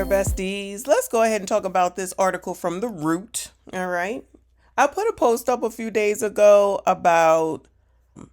there, besties. Let's go ahead and talk about this article from The Root. All right. I put a post up a few days ago about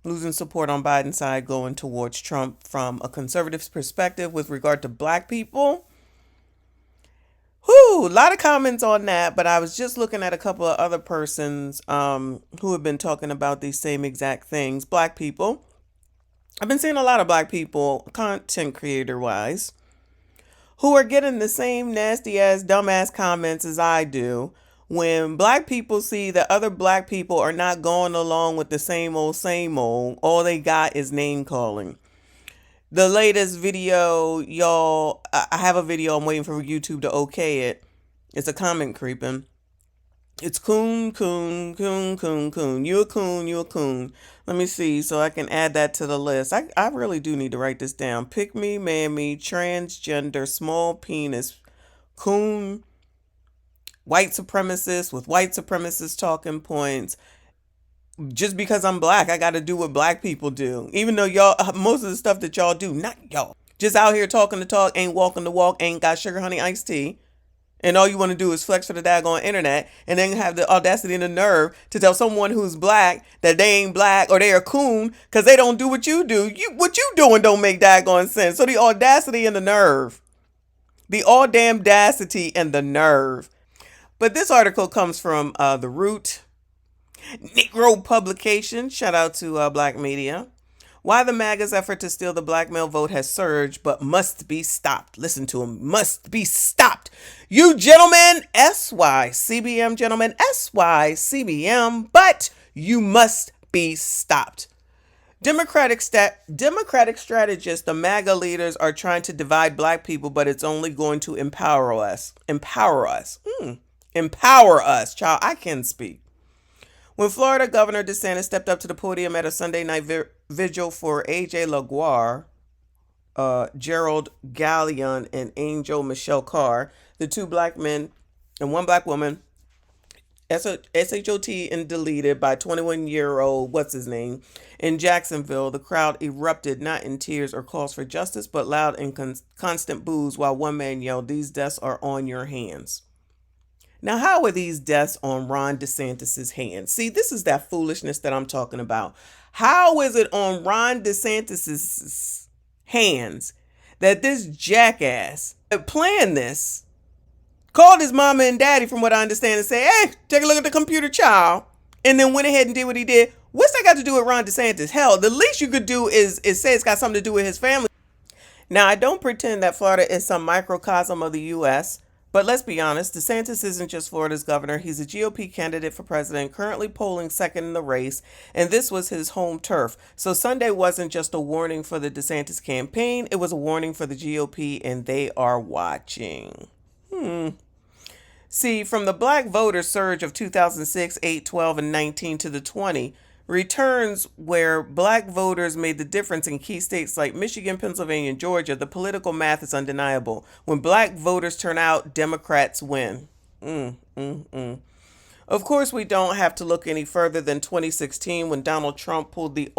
losing support on Biden's side going towards Trump from a conservative perspective with regard to black people. A lot of comments on that, but I was just looking at a couple of other persons who have been talking about these same exact things. Black people. I've been seeing a lot of black people, content creator wise, who are getting the same nasty ass, dumbass comments as I do when black people see that other black people are not going along with the same old, all they got is name calling. The latest video, y'all, I have a video, I'm waiting for YouTube to okay it. It's a comment creeping. It's coon. You a coon. Let me see so I can add that to the list. I really do need to write this down. Pick me, mammy, transgender, small penis, coon, white supremacist with white supremacist talking points. Just because I'm black, I got to do what black people do. Even though y'all, most of the stuff that y'all do, not y'all, just out here talking the talk, ain't walking the walk, ain't got sugar, honey, iced tea. And all you want to do is flex for the daggone internet and then have the audacity and the nerve to tell someone who's black that they ain't black or they are coon because they don't do what you do. What you doing don't make daggone sense. So the audacity and the nerve. The all damn audacity and the nerve. But this article comes from The Root, Negro publication. Shout out to Black Media. Why the MAGA's effort to steal the black male vote has surged, but must be stopped. Listen to him. Must be stopped. You gentlemen, SYCBM, gentlemen, SYCBM, but you must be stopped. Democratic strategists, the MAGA leaders, are trying to divide black people, but it's only going to empower us. Empower us. Empower us. Child, I can speak. When Florida Governor DeSantis stepped up to the podium at a Sunday night vigil for A.J. LaGuarre, Gerald Gallion, and Angel Michelle Carr, the two black men and one black woman, SHOT and deleted by 21-year-old, what's his name, in Jacksonville, the crowd erupted not in tears or calls for justice, but loud and constant boos while one man yelled, "These deaths are on your hands." Now, how are these deaths on Ron DeSantis' hands? See, this is that foolishness that I'm talking about. How is it on Ron DeSantis' hands that this jackass planned this, called his mama and daddy, from what I understand, and say, "Hey, take a look at the computer, child," and then went ahead and did what he did? What's that got to do with Ron DeSantis? Hell, the least you could do is say it's got something to do with his family. Now, I don't pretend that Florida is some microcosm of the U.S., but let's be honest, DeSantis isn't just Florida's governor. He's a GOP candidate for president, currently polling second in the race, and this was his home turf. So Sunday wasn't just a warning for the DeSantis campaign, it was a warning for the GOP, and they are watching. See, from the black voter surge of 2006, 8, 12, and 19 to the 20, returns where black voters made the difference in key states like Michigan, Pennsylvania, and Georgia, the political math is undeniable. When black voters turn out, Democrats win. Of course, we don't have to look any further than 2016 when Donald Trump pulled the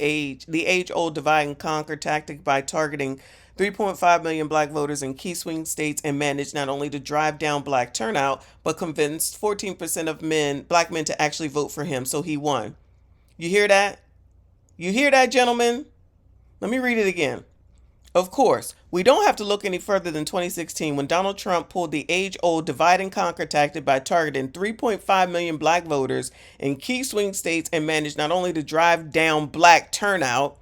age-old divide and conquer tactic by targeting 3.5 million black voters in key swing states and managed not only to drive down black turnout, but convinced 14% of black men to actually vote for him, so he won. You hear that? You hear that, gentlemen? Let me read it again. Of course, we don't have to look any further than 2016 when Donald Trump pulled the age-old divide and conquer tactic by targeting 3.5 million black voters in key swing states and managed not only to drive down black turnout,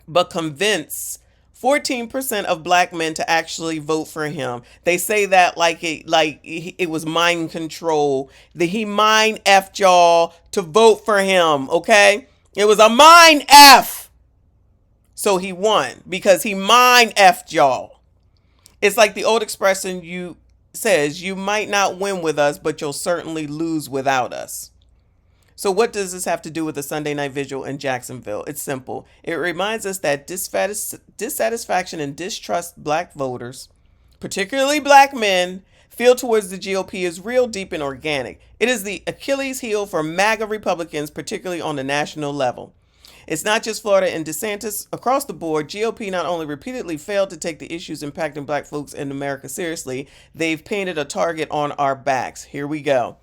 but convince 14% of black men to actually vote for him. They say that like it was mind control. That he mind effed y'all to vote for him, okay? It was a mind F. So he won because he mind effed y'all. It's like the old expression says, you might not win with us, but you'll certainly lose without us. So what does this have to do with the Sunday night vigil in Jacksonville? It's simple. It reminds us that dissatisfaction and distrust black voters, particularly black men, feel towards the GOP is real, deep, and organic. It is the Achilles heel for MAGA Republicans, particularly on the national level. It's not just Florida and DeSantis. Across the board, GOP not only repeatedly failed to take the issues impacting black folks in America seriously, they've painted a target on our backs. Here we go.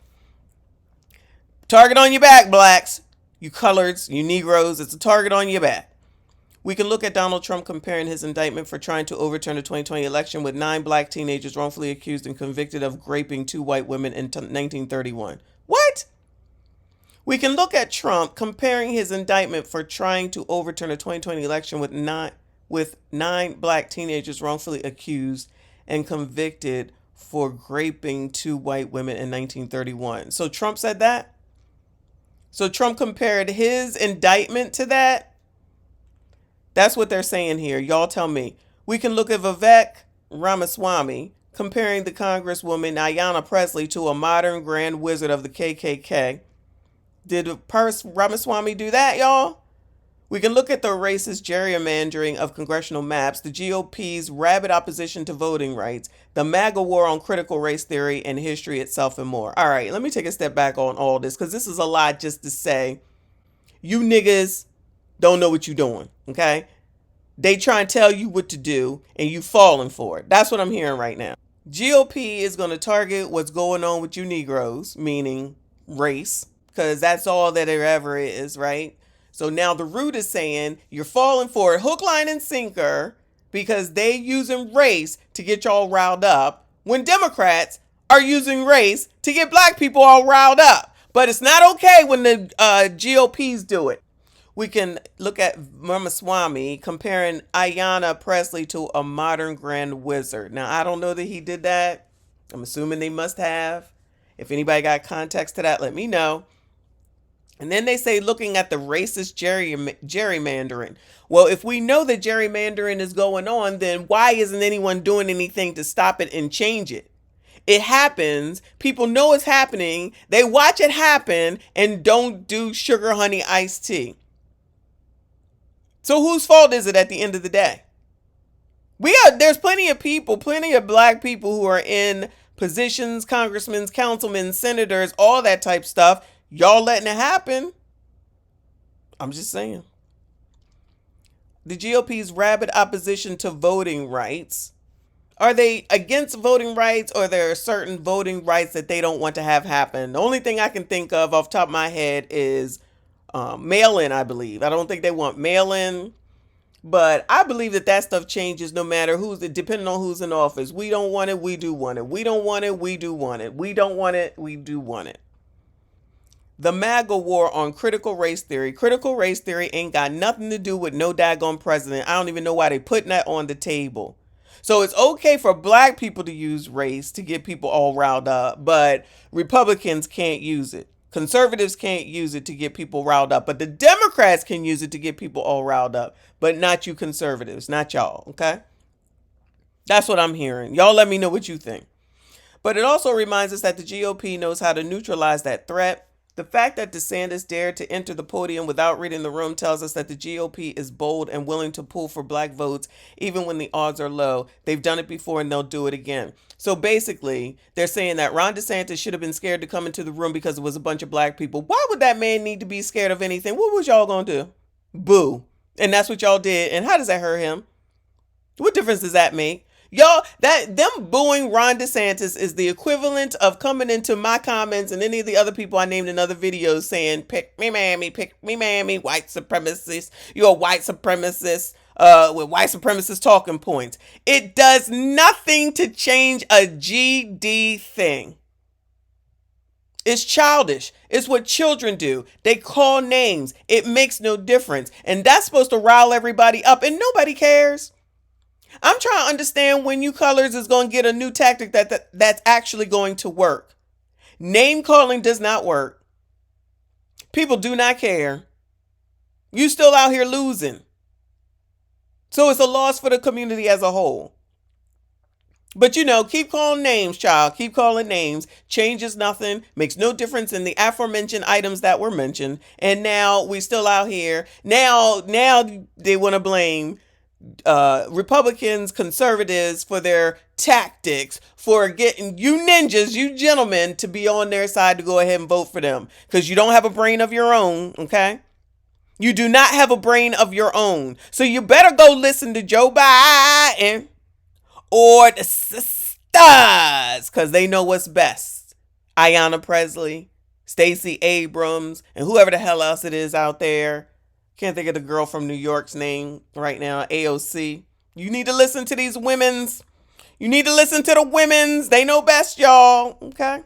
Target on your back, blacks. You coloreds, you Negroes, it's a target on your back. We can look at Donald Trump comparing his indictment for trying to overturn the 2020 election with 9 black teenagers wrongfully accused and convicted of raping 2 white women in 1931. What? We can look at Trump comparing his indictment for trying to overturn the 2020 election with 9 black teenagers wrongfully accused and convicted for raping 2 white women in 1931. So Trump said that? So Trump compared his indictment to that? That's what they're saying here. Y'all tell me. We can look at Vivek Ramaswamy comparing the Congresswoman Ayanna Pressley to a modern grand wizard of the KKK. Did Ramaswamy do that, y'all? We can look at the racist gerrymandering of congressional maps, the GOP's rabid opposition to voting rights, the MAGA war on critical race theory and history itself, and more. All right, let me take a step back on all this, because this is a lot just to say, you niggas don't know what you're doing, okay? They try and tell you what to do, and you falling for it. That's what I'm hearing right now. GOP is going to target what's going on with you Negroes, meaning race, because that's all that there ever is, right? So now the root is saying you're falling for it, hook, line, and sinker, because they using race to get y'all riled up, when Democrats are using race to get black people all riled up. But it's not okay when the GOPs do it. We can look at Ramaswamy comparing Ayanna Pressley to a modern grand wizard. Now, I don't know that he did that. I'm assuming they must have. If anybody got context to that, let me know. And then they say looking at the racist gerrymandering. Well, if we know that gerrymandering is going on, then why isn't anyone doing anything to stop it and change it? It happens. People know it's happening. They watch it happen and don't do sugar, honey, iced tea. So whose fault is it at the end of the day? There's plenty of people, plenty of black people who are in positions, congressmen, councilmen, senators, all that type stuff. Y'all letting it happen. I'm just saying. The GOP's rabid opposition to voting rights. Are they against voting rights, or there are certain voting rights that they don't want to have happen? The only thing I can think of off the top of my head is mail-in, I believe. I don't think they want mail-in, but I believe that stuff changes no matter depending on who's in office. We don't want it, we do want it. We don't want it, we do want it. We don't want it, we do want it. The MAGA war on critical race theory. Critical race theory ain't got nothing to do with no daggone president. I don't even know why they putting that on the table. So it's okay for black people to use race to get people all riled up, but Republicans can't use it. Conservatives can't use it to get people riled up, but the Democrats can use it to get people all riled up, but not you conservatives, not y'all, okay? That's what I'm hearing. Y'all let me know what you think. But it also reminds us that the GOP knows how to neutralize that threat. The fact that DeSantis dared to enter the podium without reading the room tells us that the GOP is bold and willing to pull for black votes even when the odds are low. They've done it before and they'll do it again. So basically, they're saying that Ron DeSantis should have been scared to come into the room because it was a bunch of black people. Why would that man need to be scared of anything? What was y'all going to do? Boo. And that's what y'all did. And how does that hurt him? What difference does that make? Y'all, them booing Ron DeSantis is the equivalent of coming into my comments and any of the other people I named in other videos saying, pick me, mammy, white supremacist. You're a white supremacist with white supremacist talking points. It does nothing to change a GD thing. It's childish. It's what children do. They call names. It makes no difference. And that's supposed to rile everybody up, and nobody cares. I'm trying to understand when you colors is going to get a new tactic that's actually going to work. Name calling does not work. People do not care. You still out here losing. So it's a loss for the community as a whole. But keep calling names, child. Keep calling names. Changes nothing. Makes no difference in the aforementioned items that were mentioned. And now we still out here. Now they want to blame Republicans, conservatives for their tactics, for getting you ninjas, you gentlemen, to be on their side to go ahead and vote for them because you don't have a brain of your own, okay? You do not have a brain of your own. So you better go listen to Joe Biden or the sisters because they know what's best. Ayanna Presley, Stacey Abrams, and whoever the hell else it is out there. Can't think of the girl from New York's name right now, AOC. You need to listen to these women's. You need to listen to the women's. They know best, y'all. Okay?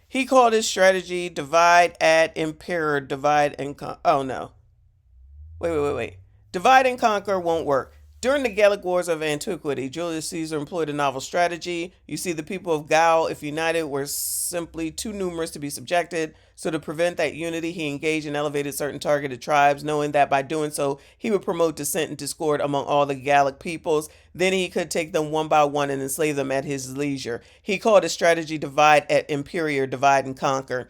He called his strategy divide, add, impair, divide, and conquer. Oh, no. Wait. Divide and conquer won't work. During the Gallic Wars of antiquity, Julius Caesar employed a novel strategy. You see, the people of Gaul, if united, were simply too numerous to be subjected. So to prevent that unity, he engaged and elevated certain targeted tribes, knowing that by doing so, he would promote dissent and discord among all the Gallic peoples. Then he could take them one by one and enslave them at his leisure. He called his strategy divide et impera, divide and conquer.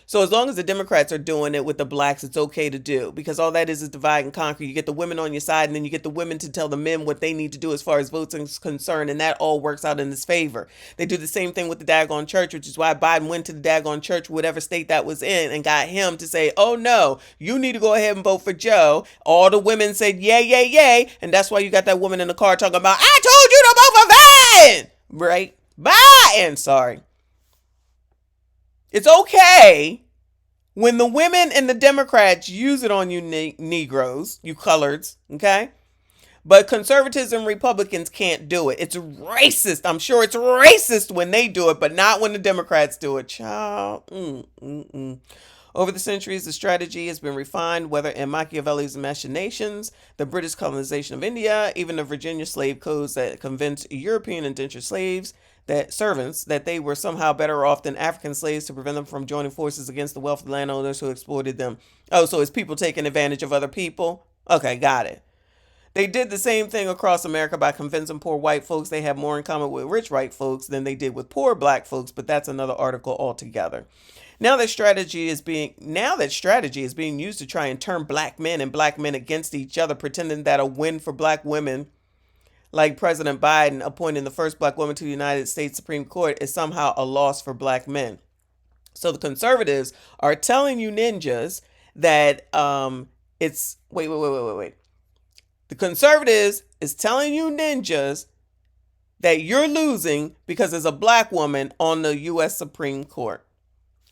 So as long as the Democrats are doing it with the blacks, it's okay to do, because all that is divide and conquer. You get the women on your side, and then you get the women to tell the men what they need to do as far as votes is concerned, and that all works out in his favor. They do the same thing with the daggone church, which is why Biden went to the daggone church, whatever state that was in, and got him to say, oh no, you need to go ahead and vote for Joe. All the women said, yay, and that's why you got that woman in the car talking about, I told you to vote for Biden! Right? Biden! Sorry. It's okay when the women and the Democrats use it on you Negroes, you coloreds, okay? But conservatives and Republicans can't do it. It's racist. I'm sure it's racist when they do it, but not when the Democrats do it. Child. Over the centuries, the strategy has been refined, whether in Machiavelli's machinations, the British colonization of India, even the Virginia slave codes that convinced European indentured servants that they were somehow better off than African slaves to prevent them from joining forces against the wealthy landowners who exploited them. Oh, so it's people taking advantage of other people? Okay, got it. They did the same thing across America by convincing poor white folks they have more in common with rich white folks than they did with poor black folks, but that's another article altogether. Now that strategy is being used to try and turn black men and black men against each other, pretending that a win for black women, like President Biden appointing the first black woman to the United States Supreme Court, is somehow a loss for black men. So the conservatives are telling you ninjas that it's wait. The conservatives is telling you ninjas that you're losing because there's a black woman on the U.S. Supreme Court.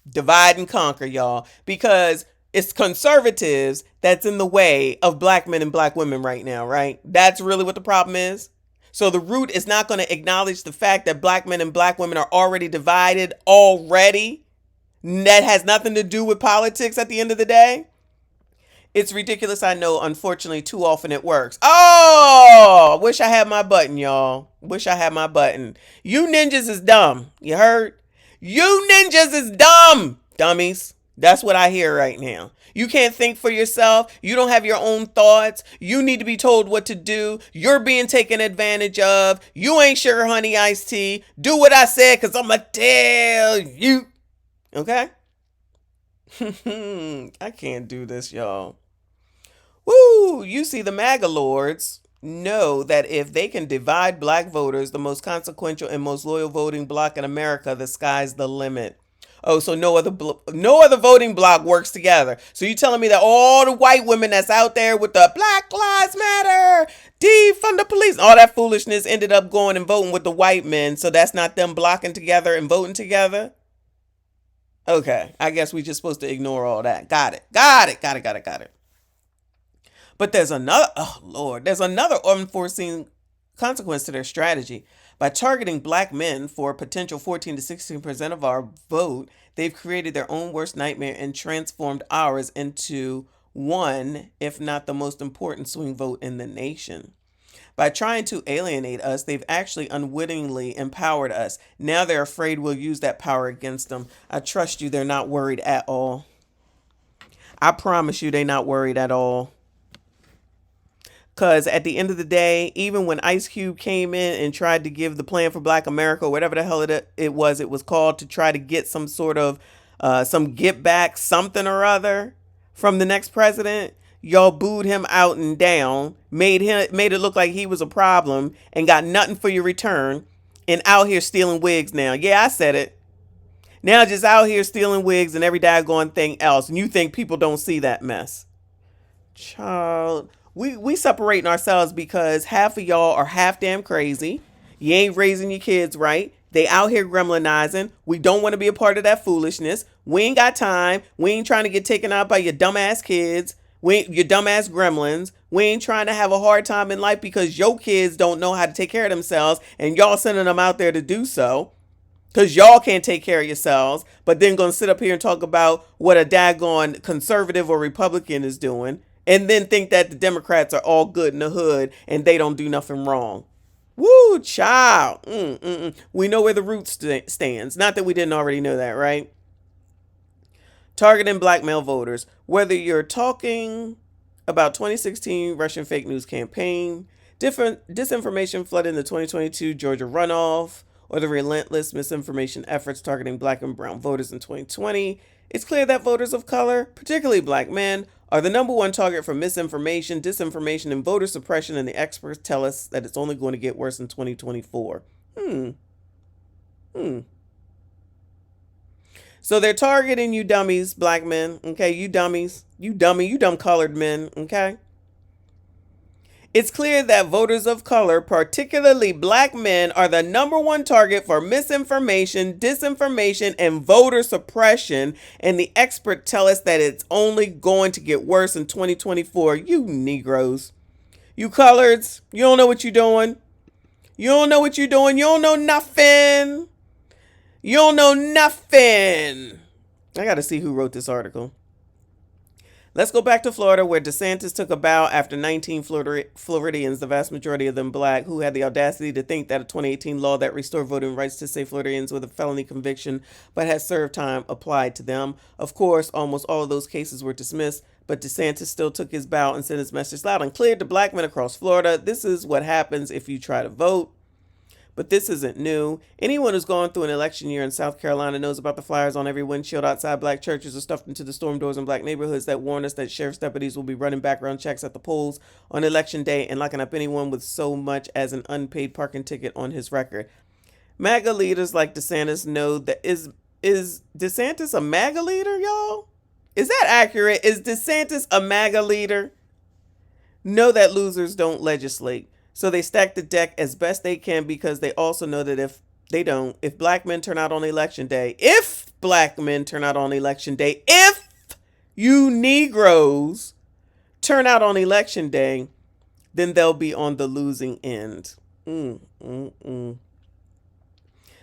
Divide and conquer, y'all, because it's conservatives that's in the way of black men and black women right now, right? That's really what the problem is. So the root is not going to acknowledge the fact that black men and black women are already divided already. That has nothing to do with politics at the end of the day. It's ridiculous, I know. Unfortunately, too often it works. Oh, wish I had my button, y'all. Wish I had my button. You ninjas is dumb. You heard? You ninjas is dumb, dummies. That's what I hear right now. You can't think for yourself. You don't have your own thoughts. You need to be told what to do. You're being taken advantage of. You ain't sugar honey iced tea. Do what I said, because I'm going to tell you. Okay? I can't do this, y'all. Woo! You see, the MAGA lords know that if they can divide black voters, the most consequential and most loyal voting bloc in America, the sky's the limit. Oh, so no other voting bloc works together. So you telling me that all the white women that's out there with the Black Lives Matter, defund the police, all that foolishness ended up going and voting with the white men. So that's not them blocking together and voting together? Okay, I guess we just supposed to ignore all that. Got it. But there's another unforeseen consequence to their strategy. By targeting black men for a potential 14 to 16% of our vote, they've created their own worst nightmare and transformed ours into one, if not the most important swing vote in the nation. By trying to alienate us, they've actually unwittingly empowered us. Now they're afraid we'll use that power against them. I trust you, they're not worried at all. I promise you they're not worried at all. Because at the end of the day, even when Ice Cube came in and tried to give the plan for Black America, or whatever the hell it was called, to try to get some sort of some get back something or other from the next president, y'all booed him out and down, made it look like he was a problem, and got nothing for your return, and out here stealing wigs now. Yeah, I said it. Now just out here stealing wigs and every daggone thing else, and you think people don't see that mess. Child, we separating ourselves because half of y'all are half damn crazy. You ain't raising your kids right. They out here gremlinizing. We don't want to be a part of that foolishness. We ain't got time. We ain't trying to get taken out by your dumbass kids. Your dumbass gremlins. We ain't trying to have a hard time in life because your kids don't know how to take care of themselves and y'all sending them out there to do so. Because y'all can't take care of yourselves, but then gonna sit up here and talk about what a daggone conservative or Republican is doing, and then think that the Democrats are all good in the hood and they don't do nothing wrong. Woo, child. We know where the root stands. Not that we didn't already know that, right? Targeting black male voters. Whether you're talking about 2016 Russian fake news campaign, different disinformation flooding the 2022 Georgia runoff, or the relentless misinformation efforts targeting black and brown voters in 2020, it's clear that voters of color, particularly black men, are the number one target for misinformation, disinformation, and voter suppression, and the experts tell us that it's only going to get worse in 2024. So they're targeting you dummies, black men, okay? You dummies, you dumb colored men, okay? It's clear that voters of color, particularly black men, are the number one target for misinformation, disinformation, and voter suppression. And the experts tell us that it's only going to get worse in 2024. You Negroes, you coloreds, you don't know what you're doing. You don't know what you're doing. You don't know nothing. You don't know nothing. I got to see who wrote this article. Let's go back to Florida, where DeSantis took a bow after 19 Floridians, the vast majority of them black, who had the audacity to think that a 2018 law that restored voting rights to say Floridians with a felony conviction but had served time applied to them. Of course, almost all of those cases were dismissed, but DeSantis still took his bow and sent his message loud and clear to black men across Florida. This is what happens if you try to vote. But this isn't new. Anyone who's gone through an election year in South Carolina knows about the flyers on every windshield outside black churches or stuffed into the storm doors in black neighborhoods that warn us that sheriff's deputies will be running background checks at the polls on election day and locking up anyone with so much as an unpaid parking ticket on his record. MAGA leaders like DeSantis know that is DeSantis a MAGA leader, y'all? Is that accurate? Is DeSantis a MAGA leader? Know that losers don't legislate. So they stack the deck as best they can because they also know that if black men turn out on election day, if you Negroes turn out on election day, then they'll be on the losing end.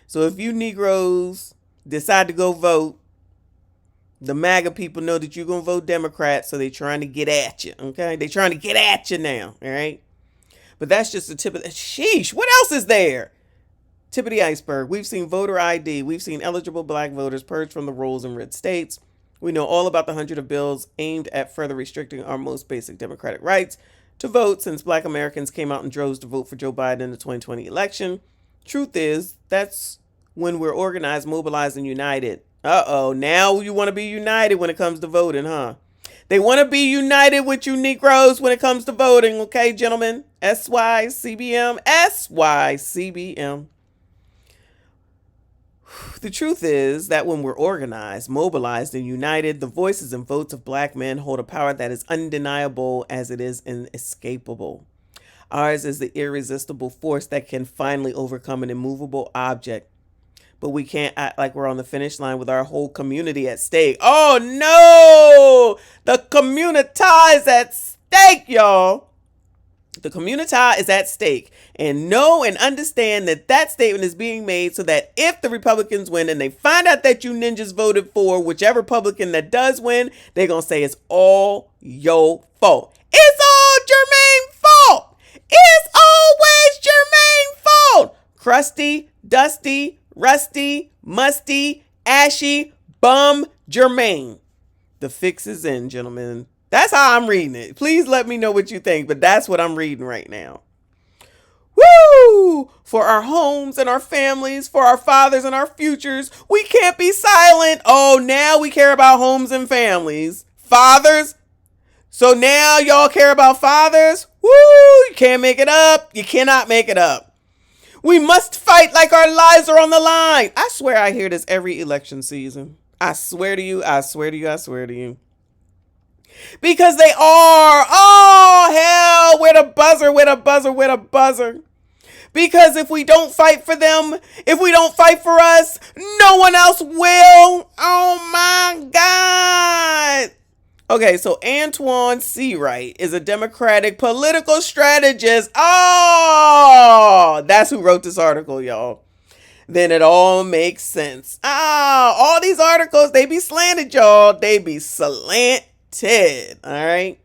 So if you Negroes decide to go vote, the MAGA people know that you're going to vote Democrat, so they're trying to get at you, okay? They're trying to get at you now, all right? But that's just the tip of the... Sheesh, what else is there? Tip of the iceberg. We've seen voter ID. We've seen eligible black voters purged from the rolls in red states. We know all about the hundred of bills aimed at further restricting our most basic democratic rights to vote since black Americans came out in droves to vote for Joe Biden in the 2020 election. Truth is, that's when we're organized, mobilized, and united. Now you want to be united when it comes to voting, huh? They want to be united with you Negroes when it comes to voting, okay, gentlemen? SYCBM. The truth is that when we're organized, mobilized, and united, the voices and votes of black men hold a power that is undeniable as it is inescapable. Ours is the irresistible force that can finally overcome an immovable object. But we can't act like we're on the finish line with our whole community at stake. Oh no! The community is at stake, y'all. The community is at stake. And know and understand that that statement is being made so that if the Republicans win and they find out that you ninjas voted for whichever Republican that does win, they're going to say it's all your fault. It's all Jermaine's fault. It's always Jermaine's fault. Crusty, dusty, rusty, musty, ashy, bum, Jermaine. The fix is in, gentlemen. That's how I'm reading it. Please let me know what you think, but that's what I'm reading right now. Woo! For our homes and our families, for our fathers and our futures, we can't be silent. Oh, now we care about homes and families. Fathers. So now y'all care about fathers? Woo! You can't make it up. You cannot make it up. We must fight like our lives are on the line. I swear I hear this every election season. I swear to you, I swear to you, I swear to you. Because they are. Oh, hell, with a buzzer, with a buzzer, with a buzzer. Because if we don't fight for them, if we don't fight for us, no one else will. Oh my God. Okay, so Antoine Seawright is a Democratic political strategist. Oh, that's who wrote this article, y'all. Then it all makes sense. All these articles, they be slanted, y'all. They be slanted. All right.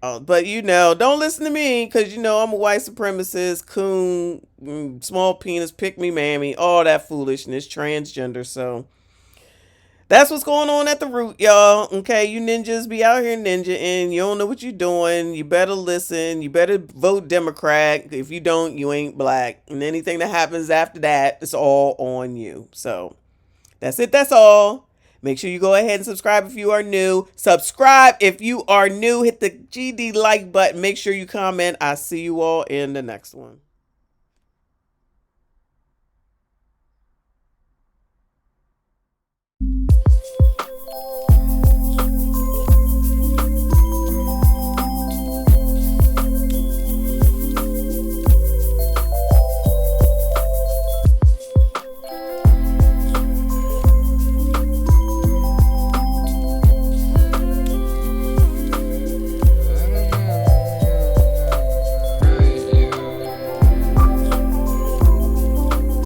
But don't listen to me because I'm a white supremacist, coon, small penis, pick me mammy, all that foolishness, transgender. So that's what's going on at the root, y'all. Okay, you ninjas be out here ninja and you don't know what you're doing. You better listen. You better vote Democrat. If you don't, you ain't black. And anything that happens after that, it's all on you. So that's it. That's all. Make sure you go ahead and subscribe if you are new. Subscribe if you are new. Hit the GD like button. Make sure you comment. I'll see you all in the next one.